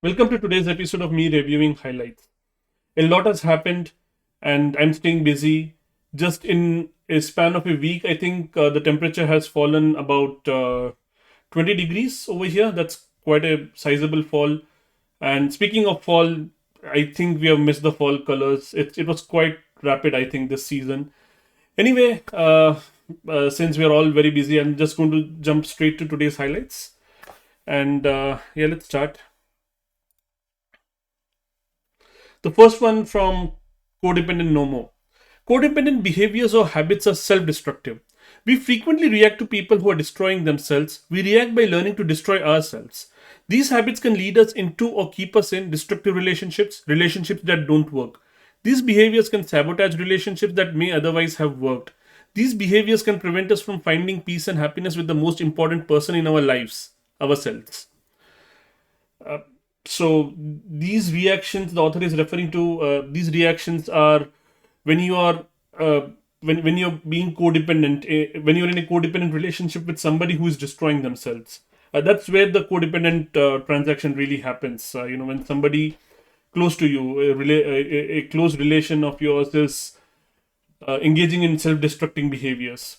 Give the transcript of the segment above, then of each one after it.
Welcome to today's episode of me reviewing highlights. A lot has happened, and I'm staying busy. Just in a span of a week, I think the temperature has fallen about 20 degrees over here. That's quite a sizable fall. And speaking of fall, I think we have missed the fall colors. It was quite rapid, I think, this season. Anyway, since we are all very busy, I'm just going to jump straight to today's highlights. And yeah, let's start. The first one from Codependent No More. Codependent behaviors or habits are self destructive. We frequently react to people who are destroying themselves. We react by learning to destroy ourselves. These habits can lead us into or keep us in destructive relationships, relationships that don't work. These behaviors can sabotage relationships that may otherwise have worked. These behaviors can prevent us from finding peace and happiness with the most important person in our lives, ourselves. So these reactions the author is referring to, these reactions are when you are when you're being codependent, when you're in a codependent relationship with somebody who is destroying themselves. That's where the codependent transaction really happens. When somebody close to you, a close relation of yours, is engaging in self-destructing behaviors.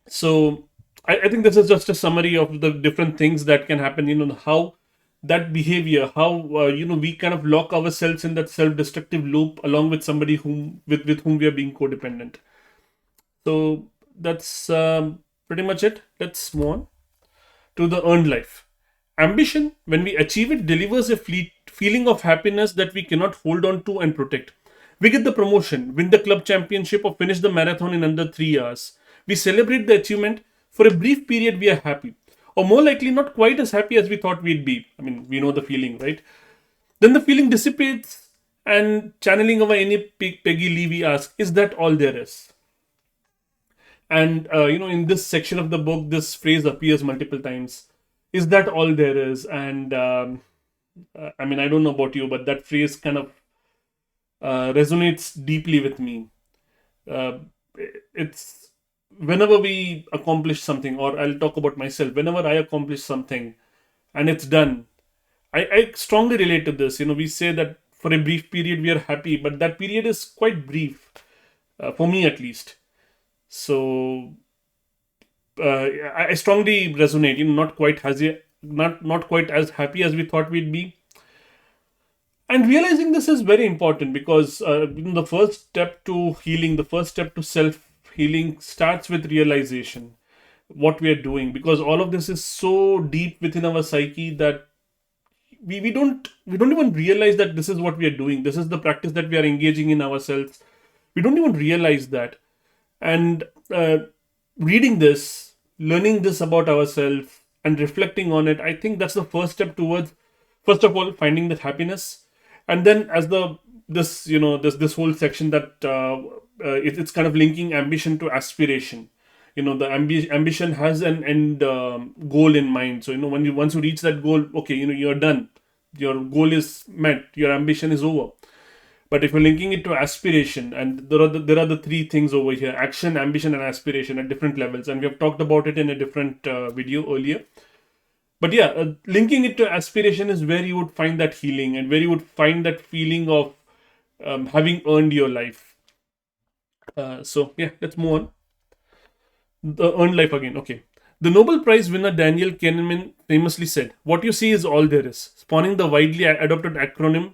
So I think this is just a summary of the different things that can happen. How that behavior, how we kind of lock ourselves in that self-destructive loop along with somebody with whom we are being codependent. So that's pretty much it. Let's move on to the earned life. Ambition, when we achieve it, delivers a feeling of happiness that we cannot hold on to and protect. We get the promotion, win the club championship, or finish the marathon in under 3 hours. We celebrate the achievement. For a brief period, we are happy. Or more likely, not quite as happy as we thought we'd be. I mean, we know the feeling, right? Then the feeling dissipates, and channeling our any Peggy Levy asks, is that all there is? And in this section of the book, this phrase appears multiple times. Is that all there is? And I mean, I don't know about you, but that phrase kind of resonates deeply with me. Uh, it's whenever we accomplish something, or I'll talk about myself. Whenever I accomplish something and it's done, I strongly relate to this. We say that for a brief period we are happy, but that period is quite brief, for me at least. So I strongly resonate. Not quite as not quite as happy as we thought we'd be, and realizing this is very important because the first step to healing, the first step to self healing, starts with realization what we are doing, because all of this is so deep within our psyche that we don't even realize that this is what we are doing. This is the practice that we are engaging in ourselves. We don't even realize that. And reading this, learning this about ourselves, and reflecting on it, I think that's the first step towards, first of all, finding that happiness. And then, as the this this whole section that it's kind of linking ambition to aspiration. The ambition has an end goal in mind. So when you once you reach that goal, okay, you're done. Your goal is met. Your ambition is over. But if you're linking it to aspiration, and there are the three things over here: action, ambition, and aspiration at different levels. And we have talked about it in a different video earlier. But yeah, linking it to aspiration is where you would find that healing, and where you would find that feeling of having earned your life. So yeah, let's move on. The earned life again. Okay. The Nobel Prize winner Daniel Kahneman famously said, "What you see is all there is," spawning the widely adopted acronym.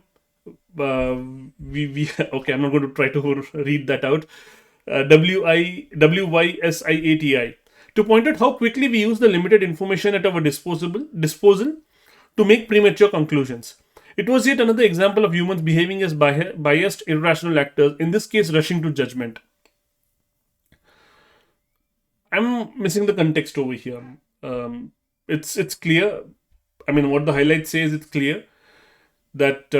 We okay. I'm not going to try to read that out. WYSIATI, to point out how quickly we use the limited information at our disposal to make premature conclusions. It was yet another example of humans behaving as biased, irrational actors. In this case, rushing to judgment. I'm missing the context over here. It's clear. I mean, what the highlight says, it's clear that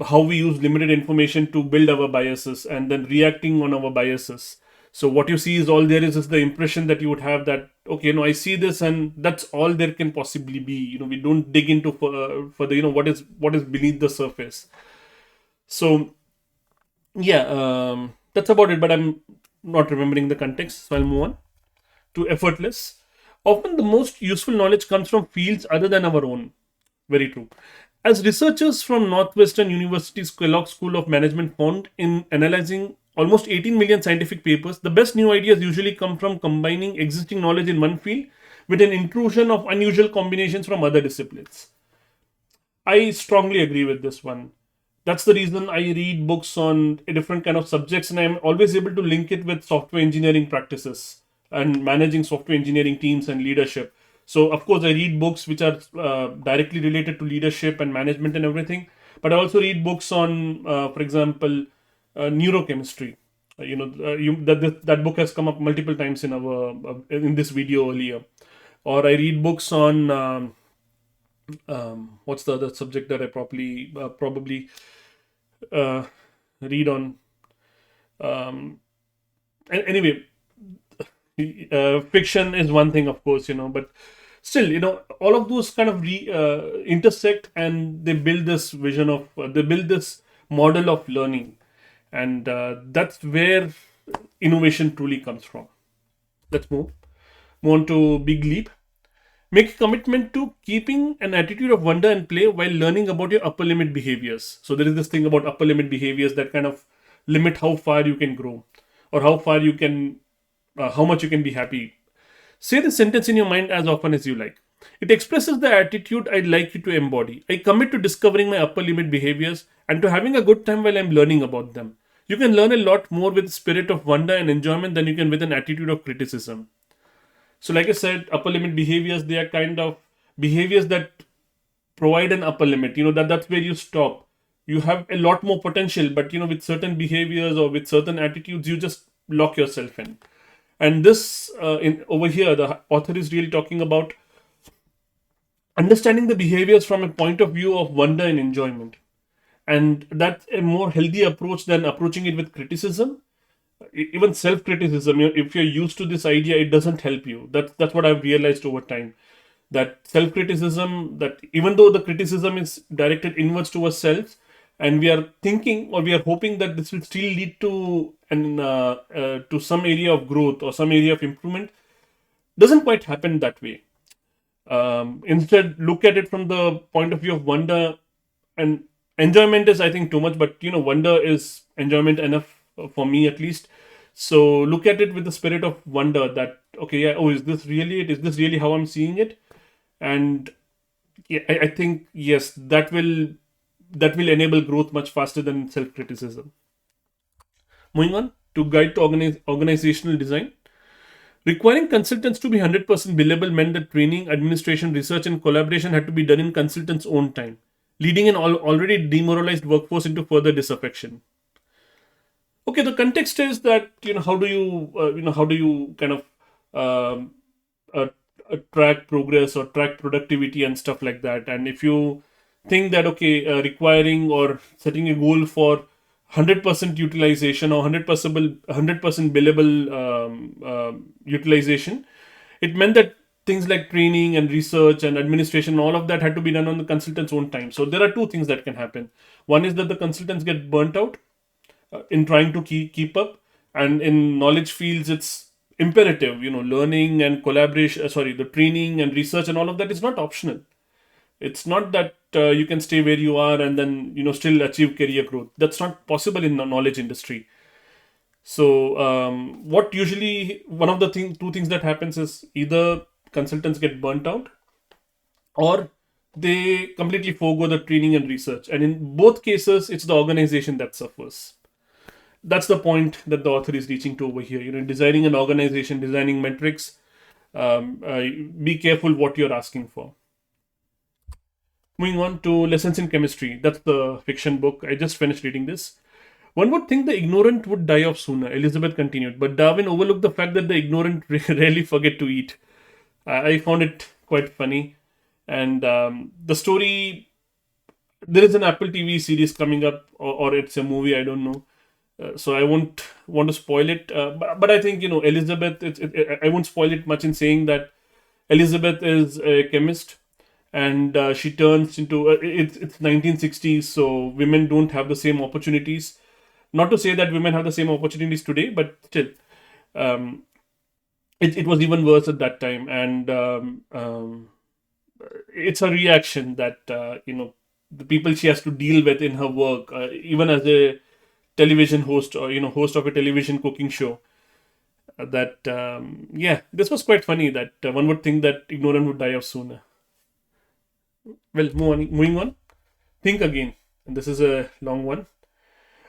how we use limited information to build our biases and then reacting on our biases. So what you see is all there is the impression that you would have that, okay, I see this and that's all there can possibly be. We don't dig into for the what is beneath the surface. So yeah, that's about it. But I'm not remembering the context, so I'll move on to effortless. Often the most useful knowledge comes from fields other than our own. Very true. As researchers from Northwestern University's Kellogg School of Management found in analyzing almost 18 million scientific papers, the best new ideas usually come from combining existing knowledge in one field with an intrusion of unusual combinations from other disciplines. I strongly agree with this one. That's the reason I read books on a different kind of subjects, and I'm always able to link it with software engineering practices and managing software engineering teams and leadership. So, of course, I read books which are directly related to leadership and management and everything. But I also read books on, for example, neurochemistry. That book has come up multiple times in our in this video earlier. Or I read books on what's the other subject that I probably uh, read on. Um, Anyway, fiction is one thing, of course, but still, all of those kind of intersect, and they build this model of learning, and that's where innovation truly comes from. Let's move on to big leap. Make a commitment to keeping an attitude of wonder and play while learning about your upper limit behaviors. So there is this thing about upper limit behaviors that kind of limit how far you can grow, or how much you can be happy. Say the sentence in your mind as often as you like. It expresses the attitude I'd like you to embody. I commit to discovering my upper limit behaviors and to having a good time while I'm learning about them. You can learn a lot more with a spirit of wonder and enjoyment than you can with an attitude of criticism. So, like I said, upper limit behaviors, they are kind of behaviors that provide an upper limit. That's where you stop. You have a lot more potential, but with certain behaviors or with certain attitudes, you just lock yourself in. And this, in over here, the author is really talking about understanding the behaviors from a point of view of wonder and enjoyment. And that's a more healthy approach than approaching it with criticism, even self-criticism. If you're used to this idea, it doesn't help you. That's what I've realized over time, that self-criticism, that even though the criticism is directed inwards to ourselves, and we are thinking or we are hoping that this will still lead to some area of growth or some area of improvement, doesn't quite happen that way. Instead, look at it from the point of view of wonder. And enjoyment is, I think, too much, but wonder is enjoyment enough, for me at least. So look at it with the spirit of wonder, that okay, yeah, oh, is this really it? Is this really how I'm seeing it? And yeah, I think yes, that will enable growth much faster than self-criticism. Moving on to guide to organizational design. Requiring consultants to be 100% billable meant that training, administration, research, and collaboration had to be done in consultants' own time, leading an already demoralized workforce into further disaffection. Okay, the context is that how do you kind of um, uh, track progress or track productivity and stuff like that. And if you think that okay, requiring or setting a goal for 100% utilization or 100% billable utilization, it meant that things like training and research and administration, all of that had to be done on the consultant's own time. So there are two things that can happen. One is that the consultants get burnt out in trying to keep up, and in knowledge fields it's imperative. Learning and collaboration, sorry, the training and research and all of that is not optional. It's not that you can stay where you are and then still achieve career growth. That's not possible in the knowledge industry. So what usually one of the two things that happens is either consultants get burnt out, or they completely forego the training and research, and in both cases it's the organization that suffers. That's the point that the author is reaching to over here. Designing an organization, designing metrics, be careful what you're asking for. Moving on to Lessons in Chemistry. That's the fiction book. I just finished reading this. One would think the ignorant would die off sooner, Elizabeth continued, but Darwin overlooked the fact that the ignorant rarely forget to eat. I found it quite funny. And the story, there is an Apple TV series coming up, or it's a movie, I don't know. So I won't want to spoil it. But I think, Elizabeth, I won't spoil it much in saying that Elizabeth is a chemist, and she turns into it's 1960s, so women don't have the same opportunities. Not to say that women have the same opportunities today, but still, um, it was even worse at that time. And it's a reaction that the people she has to deal with in her work, even as a television host, or host of a television cooking show. That Yeah, this was quite funny. That one would think that ignorant would die off sooner. Well, moving on. Think again. And this is a long one.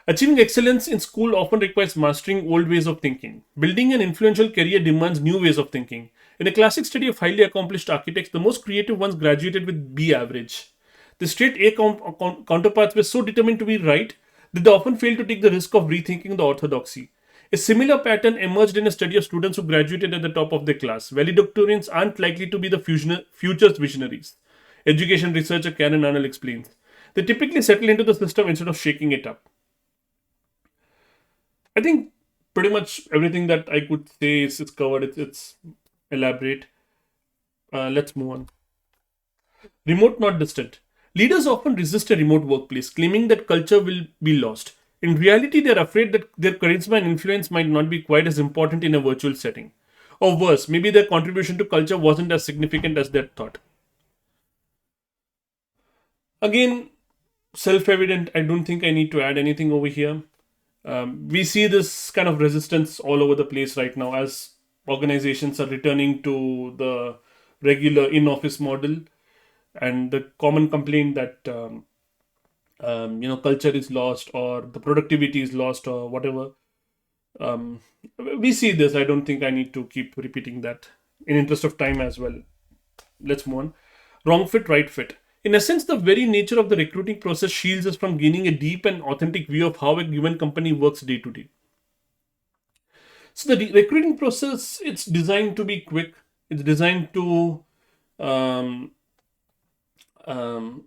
Achieving excellence in school often requires mastering old ways of thinking. Building an influential career demands new ways of thinking. In a classic study of highly accomplished architects, the most creative ones graduated with B average. The straight counterparts were so determined to be right that they often failed to take the risk of rethinking the orthodoxy. A similar pattern emerged in a study of students who graduated at the top of their class. Valedictorians aren't likely to be the future's visionaries. Education researcher Karen Arnold explains. They typically settle into the system instead of shaking it up. I think pretty much everything that I could say is covered. It's elaborate. Let's move on. Remote, not distant. Leaders often resist a remote workplace, claiming that culture will be lost. In reality, they're afraid that their charisma and influence might not be quite as important in a virtual setting. Or worse, maybe their contribution to culture wasn't as significant as they thought. Again, self evident. I don't think I need to add anything over here. We see this kind of resistance all over the place right now as organizations are returning to the regular in office model, and the common complaint that culture is lost or the productivity is lost or whatever. um, we see this. I don't think I need to keep repeating that in interest of time as well. Let's move on. Wrong fit, right fit. In essence, the very nature of the recruiting process shields us from gaining a deep and authentic view of how a given company works day to day. So the recruiting process, it's designed to be quick. It's designed to um, um,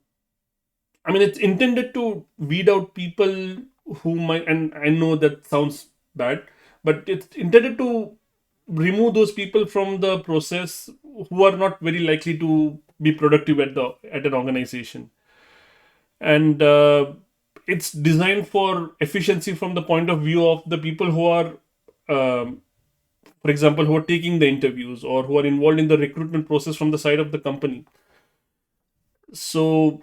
I mean, it's intended to weed out people who might, and I know that sounds bad, but it's intended to remove those people from the process who are not very likely to be productive at an organization. And it's designed for efficiency from the point of view of the people who are, um, for example, who are taking the interviews or who are involved in the recruitment process from the side of the company. So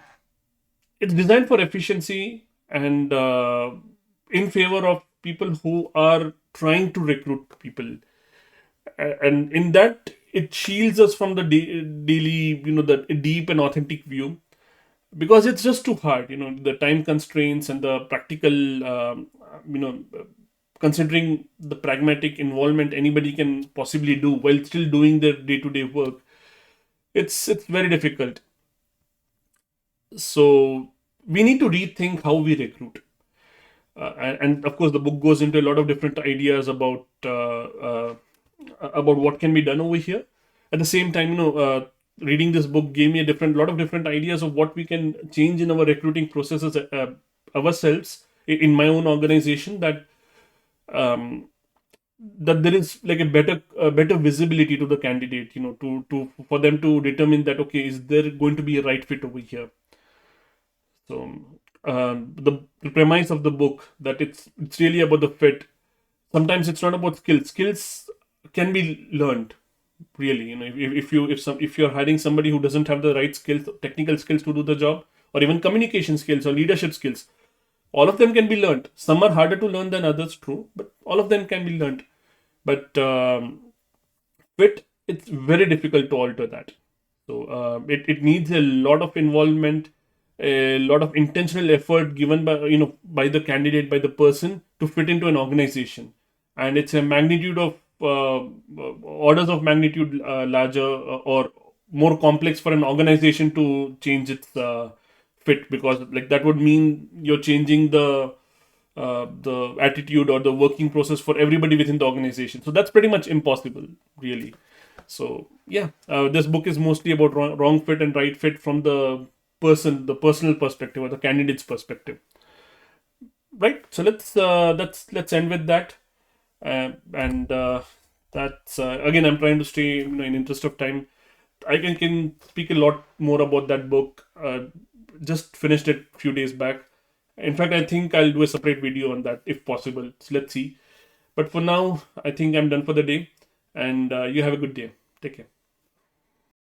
it's designed for efficiency and in favor of people who are trying to recruit people. And in that, it shields us from the daily, the deep and authentic view, because it's just too hard. The time constraints and the practical, considering the pragmatic involvement anybody can possibly do while still doing their day-to-day work, it's very difficult. So we need to rethink how we recruit. And of course, the book goes into a lot of different ideas about what can be done over here. At the same time, reading this book gave me a lot of different ideas of what we can change in our recruiting processes ourselves in my own organization. That there is like a better visibility to the candidate, to for them to determine that, okay, is there going to be a right fit over here. So the premise of the book, that it's really about the fit. Sometimes it's not about skills. Skills can be learned, really. If you're hiring somebody who doesn't have the right skills, technical skills to do the job, or even communication skills or leadership skills, all of them can be learned. Some are harder to learn than others, true, but all of them can be learned. But fit, it's very difficult to alter that. So it needs a lot of involvement, a lot of intentional effort given by the candidate, by the person, to fit into an organization. And it's a magnitude of orders of magnitude larger or more complex for an organization to change its fit, because like that would mean you're changing the attitude or the working process for everybody within the organization. So that's pretty much impossible, really. So yeah, this book is mostly about wrong fit and right fit from the personal perspective or the candidate's perspective. Right. So let's end with that. And that's again, I'm trying to stay, in interest of time. I can speak a lot more about that book. Just finished it a few days back. In fact, I think I'll do a separate video on that if possible. So let's see. But for now, I think I'm done for the day. And you have a good day. Take care.